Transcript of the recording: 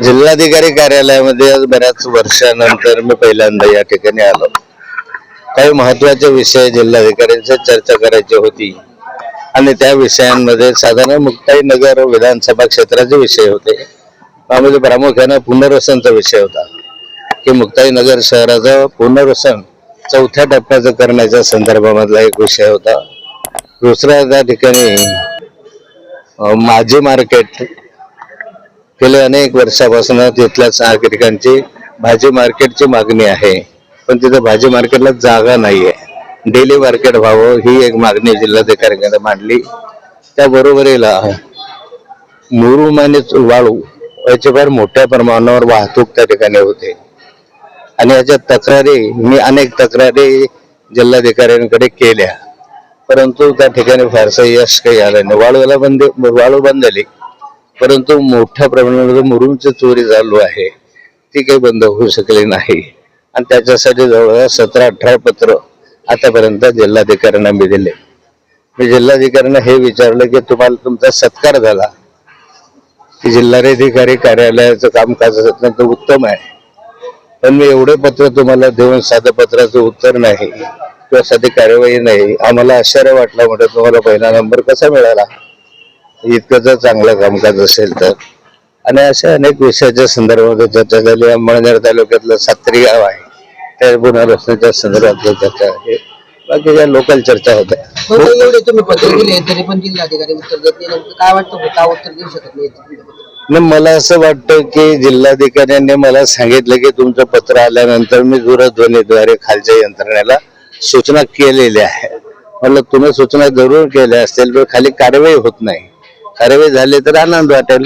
जिल्हाधिकारी कार्यालयामध्ये आज बऱ्याच वर्षानंतर मी पहिल्यांदा या ठिकाणी आलो. काही महत्वाचे विषय जिल्हाधिकाऱ्यांची चर्चा करायची होती आणि त्या विषयांमध्ये साधारण मुक्ताईनगर विधानसभा क्षेत्राचे विषय होते. त्यामध्ये प्रामुख्याने पुनर्वसनचा विषय होता की मुक्ताईनगर शहराचं पुनर्वसन चौथ्या टप्प्याचं करण्याच्या संदर्भामधला एक विषय होता. दुसरा त्या ठिकाणी माझी मार्केट गेल्या अनेक वर्षापासून तिथल्याच नागरिकांची भाजी मार्केटची मागणी आहे, पण तिथे भाजी मार्केटला जागा नाहीये. डेली मार्केट व्हावं ही एक मागणी जिल्हाधिकाऱ्यांनी मांडली. त्या बरोबरीला मुरुम आणि वाळू याची फार मोठ्या प्रमाणावर वाहतूक त्या ठिकाणी होते आणि याच्या तक्रारी मी अनेक तक्रारी जिल्हाधिकाऱ्यांकडे केल्या, परंतु त्या ठिकाणी फारसं यश काही आलं नाही. वाळू बंद झाली, परंतु मोठ्या प्रमाणावर मुरुमची चोरी चालू आहे, ती काही बंद होऊ शकली नाही. आणि त्याच्यासाठी जवळजवळ 17-18 पत्र आतापर्यंत जिल्हाधिकाऱ्यांना मी दिले. मी जिल्हाधिकाऱ्यांना हे विचारलं की तुम्हाला तुमचा सत्कार झाला की जिल्हाधिकारी कार्यालयाचं कामकाज अत्यंत उत्तम आहे, पण मी एवढे पत्र तुम्हाला देऊन साधं पत्राचं उत्तर नाही किंवा साधी कार्यवाही नाही, आम्हाला आश्चर्य वाटलं. म्हणजे तुम्हाला पहिला नंबर कसा मिळाला इतकं जर चांगलं कामकाज असेल तर. आणि अशा अनेक विषयाच्या संदर्भात चर्चा झाली. अंमळनेर तालुक्यातलं सात्री गाव आहे, त्या पुनर्वसनाच्या संदर्भात चर्चा आहे. बाकी ज्या लोकल चर्चा होत्या. एवढे तुम्ही पत्र दिले तरी पण जिल्हाधिकारी उत्तर देत नाही, नेमकं काय वाटतं? का उत्तर देऊ शकत नाही? मला असं वाटतं की जिल्हाधिकाऱ्यांनी मला सांगितलं की तुमचं पत्र आल्यानंतर मी दूरध्वनीद्वारे खालच्या यंत्रणेला सूचना केलेल्या आहे. म्हणलं तुम्ही सूचना जरूर केल्या असतील, पण खाली कारवाई होत नाही. कारवाई झाली तर आनंद वाटेल.